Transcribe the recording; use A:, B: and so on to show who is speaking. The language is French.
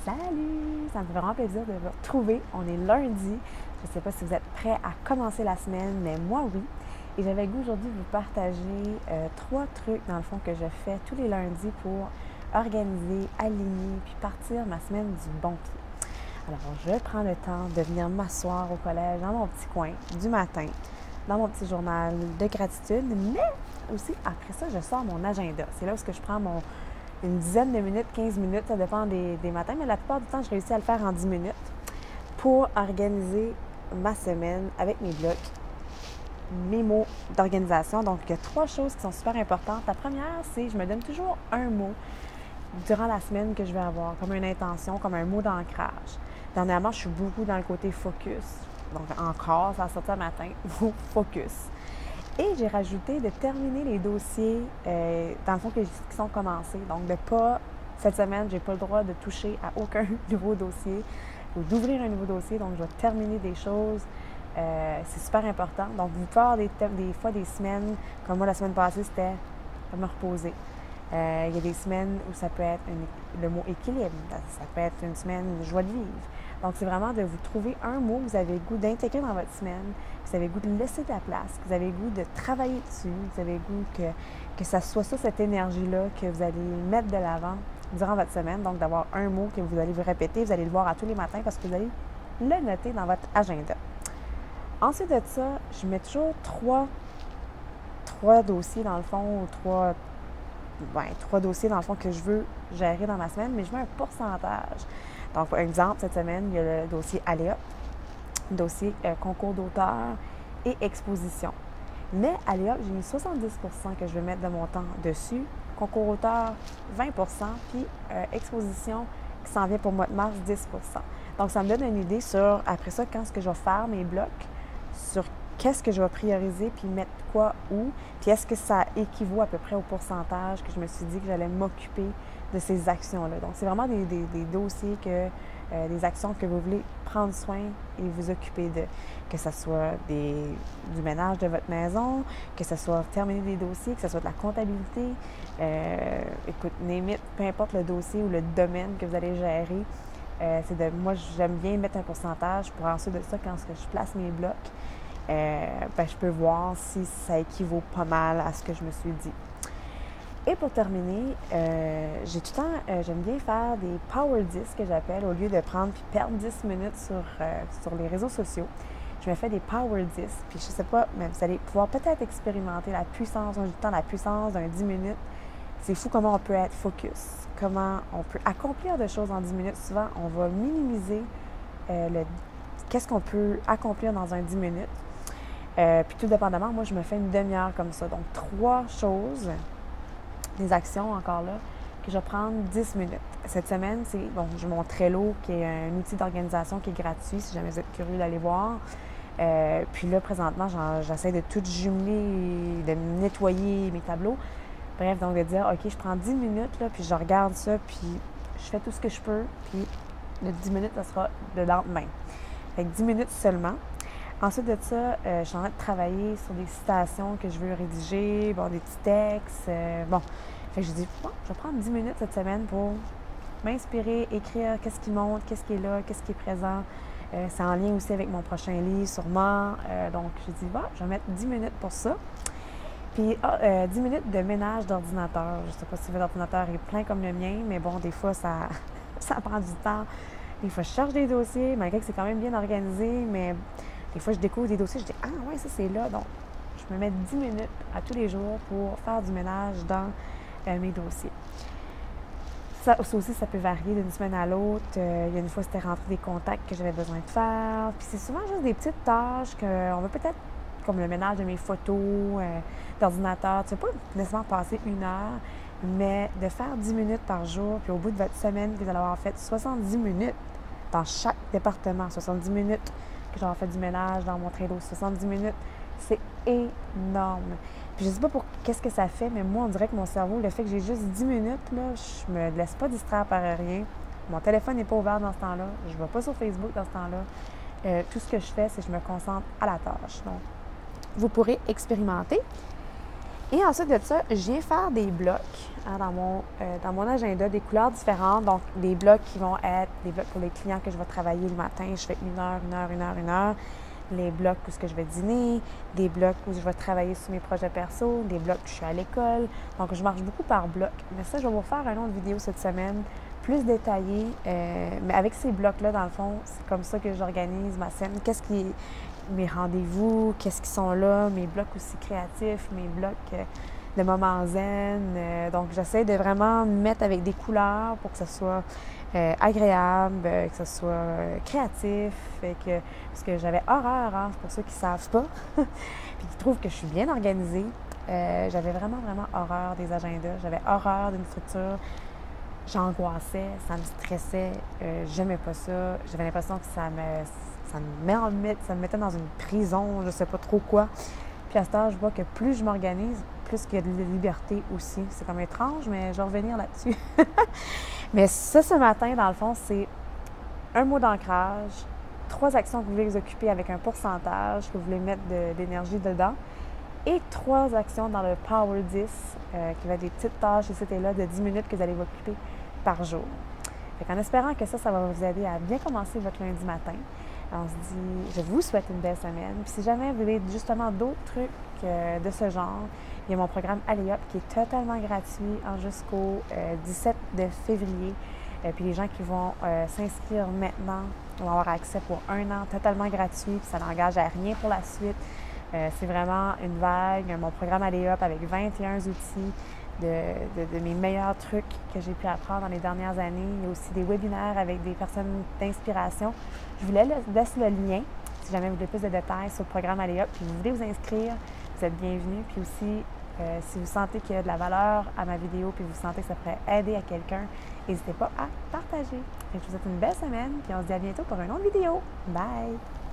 A: Salut! Ça me fait vraiment plaisir de vous retrouver. On est lundi. Je ne sais pas si vous êtes prêts à commencer la semaine, mais moi, oui. Et j'avais le goût aujourd'hui de vous partager 3 trucs, dans le fond, que je fais tous les lundis pour organiser, aligner, puis partir ma semaine du bon pied. Alors, je prends le temps de venir m'asseoir au collège, dans mon petit coin, du matin, dans mon petit journal de gratitude, mais aussi, après ça, je sors mon agenda. C'est là où je prends une dizaine de minutes, 15 minutes, ça dépend des matins, mais la plupart du temps, je réussis à le faire en 10 minutes pour organiser ma semaine avec mes blocs, mes mots d'organisation. Donc, il y a 3 choses qui sont super importantes. La première, c'est je me donne toujours un mot durant la semaine que je vais avoir, comme une intention, comme un mot d'ancrage. Dernièrement, je suis beaucoup dans le côté focus. Donc, encore, ça a sorti un matin, focus. Et j'ai rajouté de terminer les dossiers, dans le fond, qui sont commencés. Donc, cette semaine, je n'ai pas le droit de toucher à aucun nouveau dossier ou d'ouvrir un nouveau dossier. Donc, je dois terminer des choses. C'est super important. Donc, vous pouvez avoir des fois des semaines, comme moi, la semaine passée, c'était me reposer. Il y a des semaines où ça peut être le mot équilibre. Ça peut être une semaine de joie de vivre. Donc, c'est vraiment de vous trouver un mot que vous avez le goût d'intégrer dans votre semaine, que vous avez le goût de laisser de la place, que vous avez le goût de travailler dessus, que vous avez le goût que ça soit ça, cette énergie-là, que vous allez mettre de l'avant durant votre semaine. Donc, d'avoir un mot que vous allez vous répéter, vous allez le voir à tous les matins parce que vous allez le noter dans votre agenda. Ensuite de ça, je mets toujours trois dossiers dans le fond, ou trois dossiers dans le fond que je veux gérer dans ma semaine, mais je mets un pourcentage. Donc, par exemple, cette semaine, il y a le dossier Aléa, dossier concours d'auteur et exposition. Mais Aléa, j'ai mis 70 % que je vais mettre de mon temps dessus. Concours auteur, 20 % puis exposition qui s'en vient pour le mois de mars, 10 %. Donc, ça me donne une idée sur, après ça, quand est-ce que je vais faire mes blocs, sur qu'est-ce que je vais prioriser, puis mettre quoi où, puis est-ce que ça équivaut à peu près au pourcentage que je me suis dit que j'allais m'occuper de ces actions-là. Donc, c'est vraiment des dossiers, des actions que vous voulez prendre soin et vous occuper de. Que ce soit du ménage de votre maison, que ce soit terminer des dossiers, que ce soit de la comptabilité. Écoute, peu importe le dossier ou le domaine que vous allez gérer, moi, j'aime bien mettre un pourcentage pour ensuite de ça, quand je place mes blocs, je peux voir si ça équivaut pas mal à ce que je me suis dit. Et pour terminer, j'aime bien faire des power 10 que j'appelle, au lieu de prendre puis perdre 10 minutes sur les réseaux sociaux. Je me fais des power 10, puis je sais pas, mais vous allez pouvoir peut-être expérimenter la puissance d'un 10 minutes. C'est fou comment on peut être focus, comment on peut accomplir des choses en 10 minutes. Souvent, on va minimiser qu'est-ce qu'on peut accomplir dans un 10 minutes. Puis tout dépendamment, moi, je me fais une demi-heure comme ça. Donc, 3 choses, des actions encore là, que je vais prendre 10 minutes. Cette semaine, j'ai mon Trello, qui est un outil d'organisation qui est gratuit, si jamais vous êtes curieux d'aller voir. Puis là, présentement, j'essaie de tout jumeler, de nettoyer mes tableaux. Bref, donc de dire, OK, je prends 10 minutes, là, puis je regarde ça, puis je fais tout ce que je peux, puis le 10 minutes, ça sera de lendemain. Fait que 10 minutes seulement. Ensuite de ça, je suis en train de travailler sur des citations que je veux rédiger, des petits textes. Fait que je dis, je vais prendre 10 minutes cette semaine pour m'inspirer, écrire qu'est-ce qui monte, qu'est-ce qui est là, qu'est-ce qui est présent. C'est en lien aussi avec mon prochain livre, sûrement. Donc, je dis, je vais mettre 10 minutes pour ça. Puis, 10 minutes de ménage d'ordinateur. Je ne sais pas si votre ordinateur est plein comme le mien, mais des fois, ça prend du temps. Des fois, je cherche des dossiers, malgré que c'est quand même bien organisé, mais des fois, je découvre des dossiers, je dis « Ah ouais, ça c'est là ». Donc, je me mets 10 minutes à tous les jours pour faire du ménage dans mes dossiers. Ça aussi, ça peut varier d'une semaine à l'autre. Il y a une fois, c'était rentrer des contacts que j'avais besoin de faire. Puis c'est souvent juste des petites tâches qu'on va peut-être, comme le ménage de mes photos, d'ordinateur. Tu ne vas pas nécessairement passer 1 heure, mais de faire 10 minutes par jour, puis au bout de votre semaine, vous allez avoir fait 70 minutes dans chaque département. 70 minutes que j'ai fait du ménage dans mon Trello. 70 minutes, c'est énorme. Puis je ne sais pas pour qu'est-ce que ça fait, mais moi, on dirait que mon cerveau, le fait que j'ai juste 10 minutes, là, je me laisse pas distraire par rien. Mon téléphone n'est pas ouvert dans ce temps-là. Je ne vais pas sur Facebook dans ce temps-là. Tout ce que je fais, c'est que je me concentre à la tâche. Donc, vous pourrez expérimenter. Et ensuite de ça, je viens faire des blocs dans mon agenda, des couleurs différentes. Donc, des blocs qui vont être des blocs pour les clients que je vais travailler le matin. Je fais 1 heure. Les blocs où je vais dîner, des blocs où je vais travailler sur mes projets perso, des blocs où je suis à l'école. Donc, je marche beaucoup par blocs. Mais ça, je vais vous faire une autre vidéo cette semaine, plus détaillée. Mais avec ces blocs-là, dans le fond, c'est comme ça que j'organise ma semaine. Qu'est-ce qui est mes rendez-vous, qu'est-ce qui sont là, mes blocs aussi créatifs, mes blocs de moments zen. Donc, j'essaie de vraiment me mettre avec des couleurs pour que ce soit agréable, que ce soit créatif. Parce que j'avais horreur, hein, pour ceux qui ne savent pas, puis qui trouvent que je suis bien organisée. J'avais vraiment, vraiment horreur des agendas. J'avais horreur d'une structure. J'angoissais, ça me stressait. J'aimais pas ça. J'avais l'impression que ça me mettait dans une prison, je sais pas trop quoi. Puis à ce temps, je vois que plus je m'organise, plus qu'il y a de liberté aussi. C'est comme étrange, mais je vais revenir là-dessus. Mais ça, ce matin, dans le fond, c'est un mot d'ancrage, 3 actions que vous voulez vous occuper avec un pourcentage que vous voulez mettre d'énergie dedans, et 3 actions dans le Power 10, qui va être des petites tâches ici et là de 10 minutes que vous allez vous occuper par jour. En espérant que ça va vous aider à bien commencer votre lundi matin. On se dit, je vous souhaite une belle semaine. Puis si jamais vous voulez justement d'autres trucs de ce genre, il y a mon programme Allez Up qui est totalement gratuit jusqu'au 17 de février. Puis les gens qui vont s'inscrire maintenant vont avoir accès pour 1 an totalement gratuit. Puis ça n'engage à rien pour la suite. C'est vraiment une vague. Mon programme Allez Up avec 21 outils de mes meilleurs trucs que j'ai pu apprendre dans les dernières années. Il y a aussi des webinaires avec des personnes d'inspiration. Je vous laisse le lien si jamais vous voulez plus de détails sur le programme Allez Up. Puis vous voulez vous inscrire, vous êtes bienvenus. Puis aussi, si vous sentez qu'il y a de la valeur à ma vidéo puis vous sentez que ça pourrait aider à quelqu'un, n'hésitez pas à partager. Je vous souhaite une belle semaine puis on se dit à bientôt pour une autre vidéo. Bye!